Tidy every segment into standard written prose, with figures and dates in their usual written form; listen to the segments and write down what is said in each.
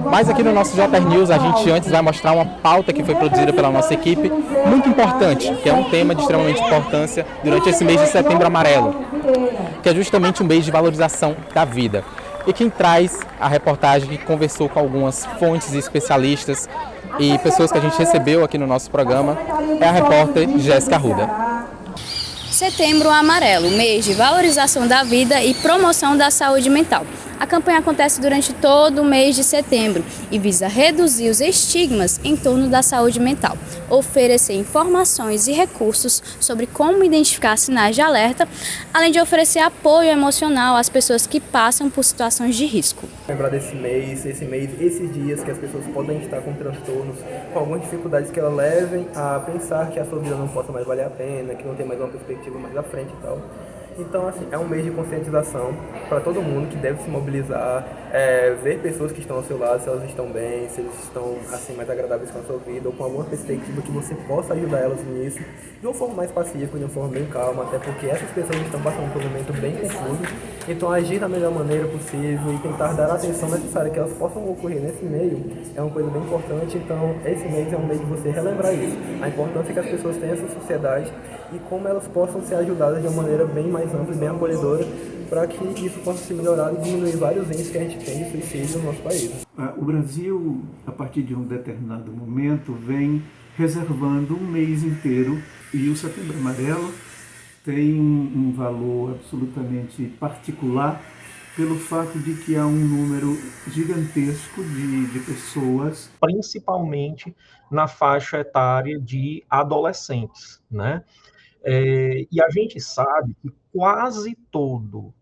Mas aqui no nosso JR News a gente antes vai mostrar uma pauta que foi produzida pela nossa equipe, muito importante, que é um tema de extremamente importância durante esse mês de Setembro Amarelo, que é justamente um mês de valorização da vida. E quem traz a reportagem, que conversou com algumas fontes e especialistas e pessoas que a gente recebeu aqui no nosso programa, é a repórter Jéssica Arruda. Setembro Amarelo, mês de valorização da vida e promoção da saúde mental. A campanha acontece durante todo o mês de setembro e visa reduzir os estigmas em torno da saúde mental, oferecer informações e recursos sobre como identificar sinais de alerta, além de oferecer apoio emocional às pessoas que passam por situações de risco. Lembrar desse mês, esses dias que as pessoas podem estar com transtornos, com algumas dificuldades que elas levem a pensar que a sua vida não possa mais valer a pena, que não tem mais uma perspectiva mais à frente e tal. Então, assim, é um mês de conscientização para todo mundo que deve se mobilizar, ver pessoas que estão ao seu lado, se elas estão bem, se eles estão, assim, mais agradáveis com a sua vida, ou com alguma perspectiva que você possa ajudar elas nisso, de uma forma mais pacífica, de uma forma bem calma, até porque essas pessoas estão passando por um momento bem confuso. Então, agir da melhor maneira possível e tentar dar a atenção necessária que elas possam ocorrer nesse meio é uma coisa bem importante. Então, esse mês é um mês de você relembrar isso, a importância que as pessoas têm nessa sociedade e como elas possam ser ajudadas de uma maneira bem mais ampla e bem acolhedora para que isso possa ser melhorado e diminuir vários índices que a gente tem de suicídio no nosso país. O Brasil, a partir de um determinado momento, vem reservando um mês inteiro e o Setembro Amarelo tem um valor absolutamente particular pelo fato de que há um número gigantesco de pessoas, principalmente na faixa etária de adolescentes, né? E a gente sabe que quase todo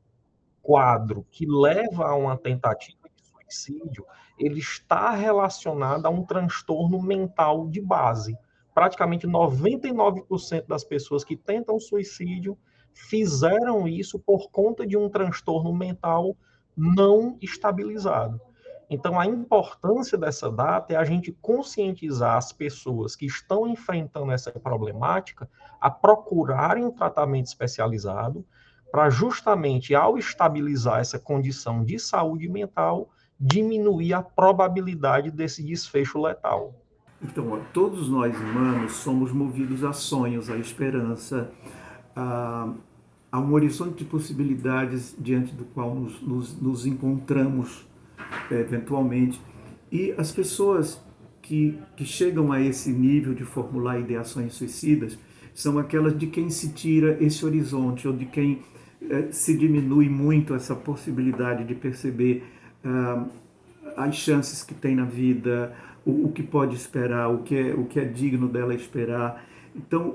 quadro que leva a uma tentativa de suicídio, ele está relacionado a um transtorno mental de base. Praticamente 99% das pessoas que tentam suicídio fizeram isso por conta de um transtorno mental não estabilizado. Então, a importância dessa data é a gente conscientizar as pessoas que estão enfrentando essa problemática a procurarem um tratamento especializado para justamente, ao estabilizar essa condição de saúde mental, diminuir a probabilidade desse desfecho letal. Então, todos nós humanos somos movidos a sonhos, a esperança, a um horizonte de possibilidades diante do qual nos encontramos eventualmente. E as pessoas que chegam a esse nível de formular ideações suicidas são aquelas de quem se tira esse horizonte, ou de quem se diminui muito essa possibilidade de perceber as chances que tem na vida, o que pode esperar, o que é digno dela esperar. Então,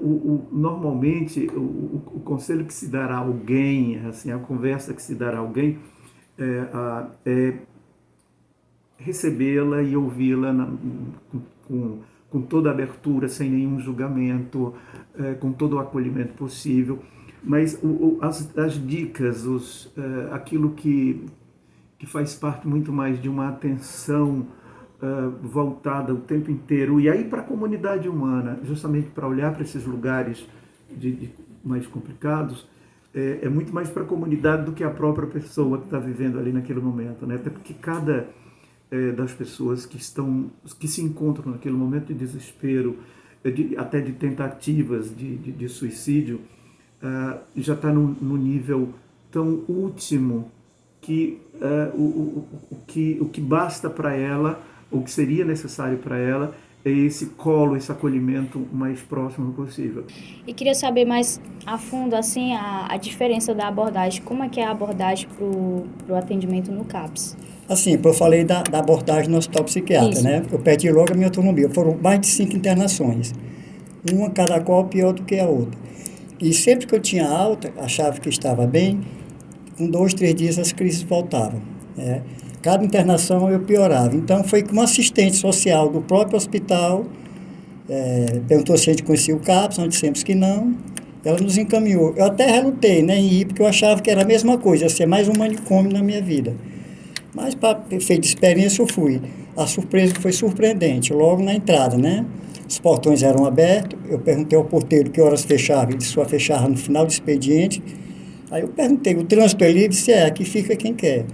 normalmente, o conselho que se dará a alguém, assim, a conversa que se dará a alguém, é recebê-la e ouvi-la com toda a abertura, sem nenhum julgamento, com todo o acolhimento possível. Mas as dicas, aquilo que faz parte muito mais de uma atenção voltada o tempo inteiro, e aí para a comunidade humana, justamente para olhar para esses lugares mais complicados, é muito mais para a comunidade do que a própria pessoa que está vivendo ali naquele momento, né? Até porque cada das pessoas que se encontram naquele momento de desespero, até de tentativas de suicídio, já está no nível tão último que o que basta para ela, o que seria necessário para ela, é esse colo, esse acolhimento mais próximo possível. E queria saber mais a fundo assim, a diferença da abordagem, como é que é a abordagem para o atendimento no CAPS? Assim, eu falei da abordagem no hospital psiquiatra, Isso. né? Eu perdi logo a minha autonomia. Foram mais de 5 internações. Uma, cada qual, pior do que a outra. E sempre que eu tinha alta, achava que estava bem, com 2, 3 dias as crises voltavam, né? Cada internação eu piorava. Então, foi com uma assistente social do próprio hospital, perguntou se a gente conhecia o CAPS, nós dissemos que não. Ela nos encaminhou. Eu até relutei, né, em ir, porque eu achava que era a mesma coisa, ia ser mais um manicômio na minha vida. Mas, para efeito de experiência, eu fui. A surpresa foi surpreendente, logo na entrada, né? Os portões eram abertos, eu perguntei ao porteiro que horas fechava, ele disse que só fechava no final do expediente. Aí eu perguntei, o trânsito é livre? Se aqui fica quem quer.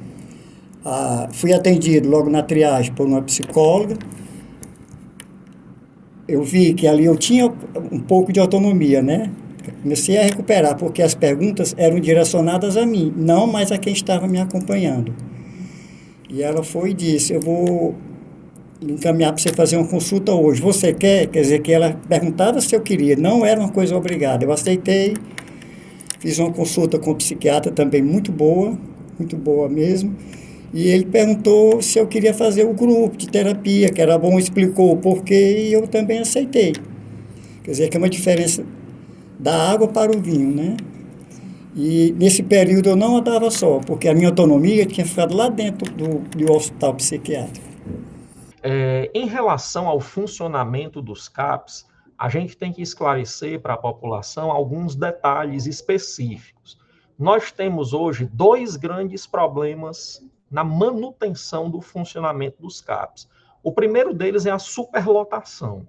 Fui atendido logo na triagem por uma psicóloga. Eu vi que ali eu tinha um pouco de autonomia, né? Comecei a recuperar, porque as perguntas eram direcionadas a mim, não mais a quem estava me acompanhando. E ela foi e disse, eu vou encaminhar para você fazer uma consulta hoje. Você quer? Quer dizer, que ela perguntava se eu queria, não era uma coisa obrigada. Eu aceitei, fiz uma consulta com um psiquiatra também muito boa mesmo. E ele perguntou se eu queria fazer o grupo de terapia, que era bom, explicou o porquê, e eu também aceitei. Quer dizer, que é uma diferença da água para o vinho, né? E nesse período eu não andava só, porque a minha autonomia tinha ficado lá dentro do hospital psiquiátrico. Em relação ao funcionamento dos CAPs, a gente tem que esclarecer para a população alguns detalhes específicos. Nós temos hoje 2 grandes problemas na manutenção do funcionamento dos CAPs. O primeiro deles é a superlotação.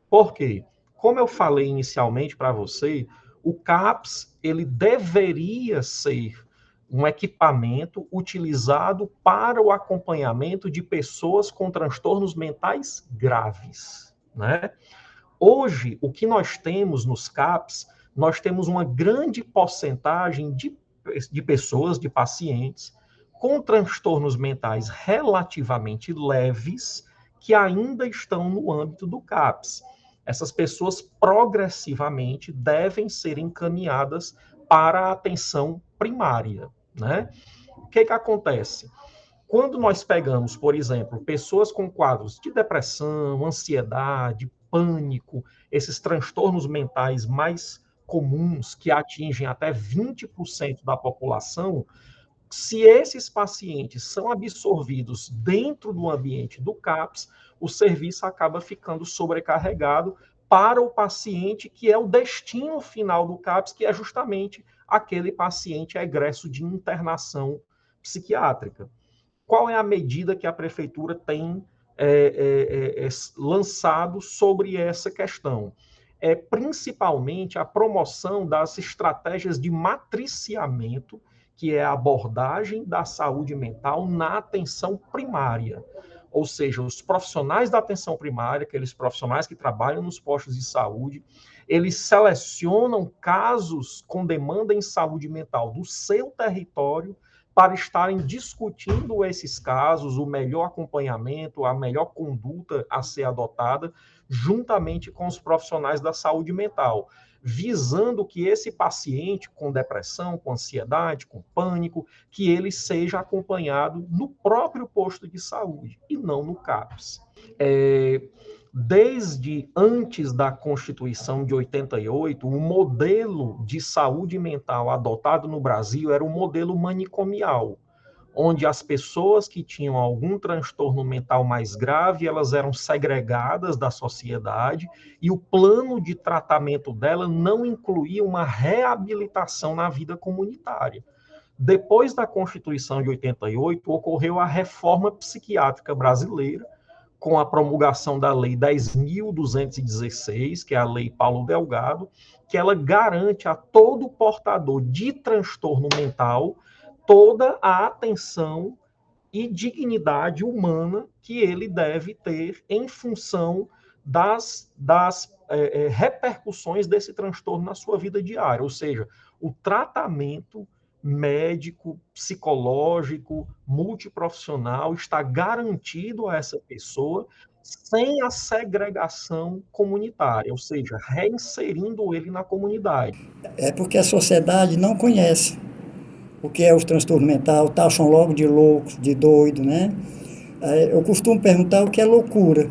Por quê? Como eu falei inicialmente para você, o CAPS ele deveria ser um equipamento utilizado para o acompanhamento de pessoas com transtornos mentais graves, né? Hoje, o que nós temos nos CAPs, nós temos uma grande porcentagem de pessoas, de pacientes, com transtornos mentais relativamente leves, que ainda estão no âmbito do CAPS. Essas pessoas progressivamente devem ser encaminhadas para a atenção primária, né? O que acontece? Quando nós pegamos, por exemplo, pessoas com quadros de depressão, ansiedade, pânico, esses transtornos mentais mais comuns que atingem até 20% da população, se esses pacientes são absorvidos dentro do ambiente do CAPS, o serviço acaba ficando sobrecarregado para o paciente que é o destino final do CAPS, que é justamente aquele paciente egresso de internação psiquiátrica. Qual é a medida que a prefeitura tem lançado sobre essa questão? É principalmente a promoção das estratégias de matriciamento, que é a abordagem da saúde mental na atenção primária. Ou seja, os profissionais da atenção primária, aqueles profissionais que trabalham nos postos de saúde, eles selecionam casos com demanda em saúde mental do seu território para estarem discutindo esses casos, o melhor acompanhamento, a melhor conduta a ser adotada, juntamente com os profissionais da saúde mental, visando que esse paciente com depressão, com ansiedade, com pânico, que ele seja acompanhado no próprio posto de saúde e não no CAPS. Desde antes da Constituição de 88, o modelo de saúde mental adotado no Brasil era um modelo manicomial, onde as pessoas que tinham algum transtorno mental mais grave, elas eram segregadas da sociedade e o plano de tratamento dela não incluía uma reabilitação na vida comunitária. Depois da Constituição de 88, ocorreu a reforma psiquiátrica brasileira, com a promulgação da Lei 10.216, que é a Lei Paulo Delgado, que ela garante a todo portador de transtorno mental toda a atenção e dignidade humana que ele deve ter em função das repercussões desse transtorno na sua vida diária. Ou seja, o tratamento médico, psicológico, multiprofissional está garantido a essa pessoa sem a segregação comunitária, ou seja, reinserindo ele na comunidade. É porque a sociedade não conhece o que é o transtorno mental, taxam logo de louco, de doido, né? Eu costumo perguntar o que é loucura.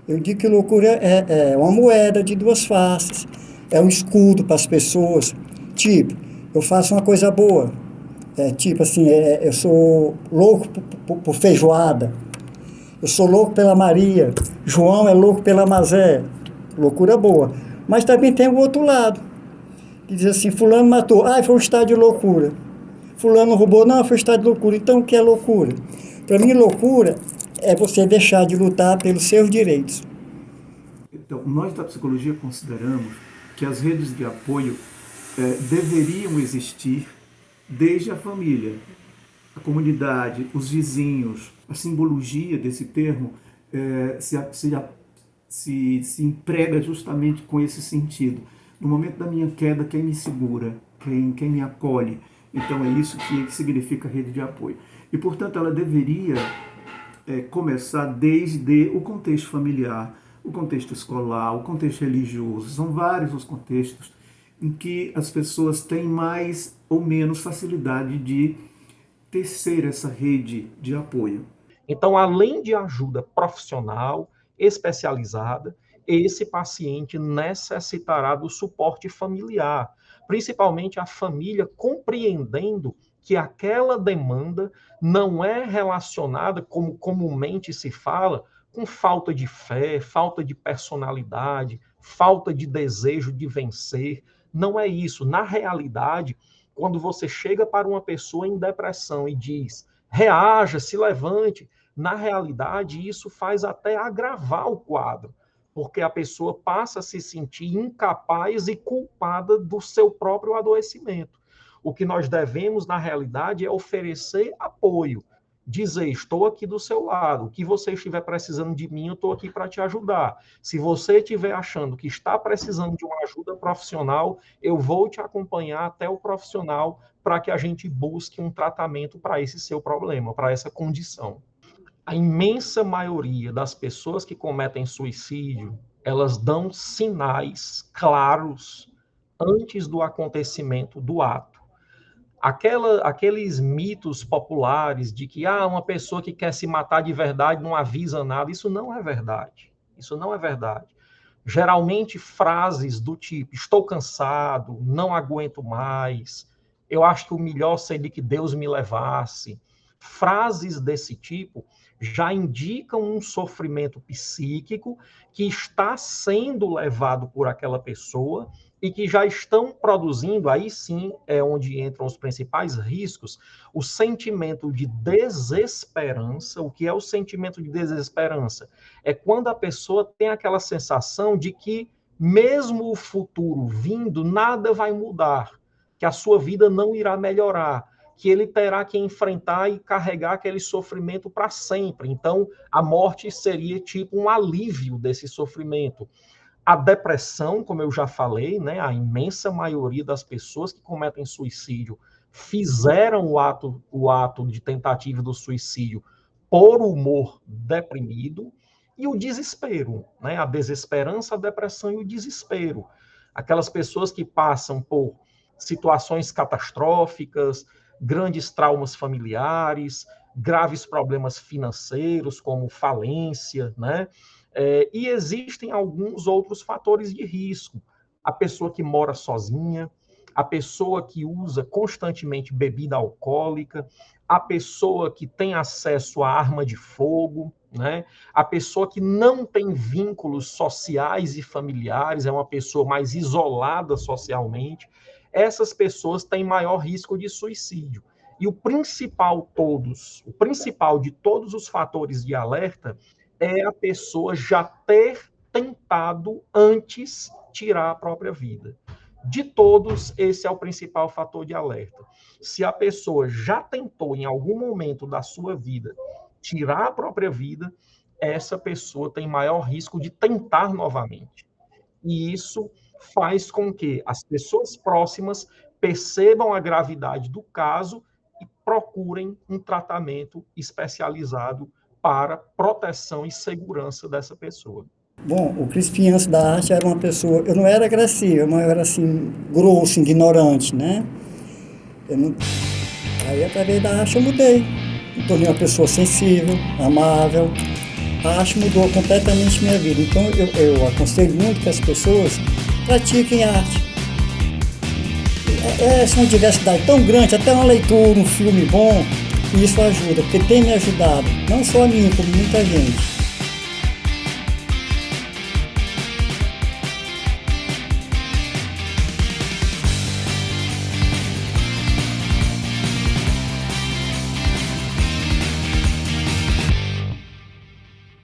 Eu digo que loucura é uma moeda de 2 faces, é um escudo para as pessoas, tipo, eu faço uma coisa boa, tipo assim, eu sou louco por feijoada, eu sou louco pela Maria, João é louco pela Mazé, loucura boa. Mas também tem o outro lado, que diz assim, fulano matou, foi um estado de loucura. Fulano roubou, não, foi um estado de loucura. Então o que é loucura? Para mim, loucura é você deixar de lutar pelos seus direitos. Então, nós da psicologia consideramos que as redes de apoio deveriam existir desde a família. a comunidade, os vizinhos, a simbologia desse termo se emprega justamente com esse sentido. No momento da minha queda, quem me segura, quem me acolhe. Então é isso que significa rede de apoio. E, portanto, ela deveria começar desde o contexto familiar, o contexto escolar, o contexto religioso. São vários os contextos em que as pessoas têm mais ou menos facilidade de tecer essa rede de apoio. Então, além de ajuda profissional, especializada, esse paciente necessitará do suporte familiar, principalmente a família compreendendo que aquela demanda não é relacionada, como comumente se fala, com falta de fé, falta de personalidade, falta de desejo de vencer. Não é isso. Na realidade, quando você chega para uma pessoa em depressão e diz, reaja, se levante, na realidade, isso faz até agravar o quadro, porque a pessoa passa a se sentir incapaz e culpada do seu próprio adoecimento. O que nós devemos, na realidade, é oferecer apoio, dizer, estou aqui do seu lado, o que você estiver precisando de mim, eu estou aqui para te ajudar. Se você estiver achando que está precisando de uma ajuda profissional, eu vou te acompanhar até o profissional para que a gente busque um tratamento para esse seu problema, para essa condição. A imensa maioria das pessoas que cometem suicídio, elas dão sinais claros antes do acontecimento do ato. Aqueles mitos populares de que uma pessoa que quer se matar de verdade não avisa nada, isso não é verdade. Isso não é verdade. Geralmente frases do tipo, estou cansado, não aguento mais, eu acho que o melhor seria que Deus me levasse. Frases desse tipo já indicam um sofrimento psíquico que está sendo levado por aquela pessoa e que já estão produzindo, aí sim é onde entram os principais riscos, o sentimento de desesperança. O que é o sentimento de desesperança? É quando a pessoa tem aquela sensação de que, mesmo o futuro vindo, nada vai mudar, que a sua vida não irá melhorar, que ele terá que enfrentar e carregar aquele sofrimento para sempre. Então, a morte seria tipo um alívio desse sofrimento. A depressão, como eu já falei, né, a imensa maioria das pessoas que cometem suicídio fizeram o ato de tentativa do suicídio por humor deprimido, e o desespero, né, a desesperança, a depressão e o desespero. Aquelas pessoas que passam por situações catastróficas, grandes traumas familiares, graves problemas financeiros, como falência, né? E existem alguns outros fatores de risco. A pessoa que mora sozinha, a pessoa que usa constantemente bebida alcoólica, a pessoa que tem acesso a arma de fogo, né? A pessoa que não tem vínculos sociais e familiares, é uma pessoa mais isolada socialmente. Essas pessoas têm maior risco de suicídio. E o principal de todos os fatores de alerta é a pessoa já ter tentado antes tirar a própria vida. De todos, esse é o principal fator de alerta. Se a pessoa já tentou em algum momento da sua vida tirar a própria vida, essa pessoa tem maior risco de tentar novamente. E isso faz com que as pessoas próximas percebam a gravidade do caso e procurem um tratamento especializado para proteção e segurança dessa pessoa. Bom, o Crispim, antes da arte, era uma pessoa... Eu não era agressivo, mas eu era, assim, grosso, ignorante, né? Aí, através da arte, eu mudei. Me tornei uma pessoa sensível, amável. A arte mudou completamente minha vida. Então, eu aconselho muito que as pessoas pratiquem arte. Essa é uma diversidade tão grande, até uma leitura, um filme bom, e isso ajuda, porque tem me ajudado, não só a mim, como muita gente.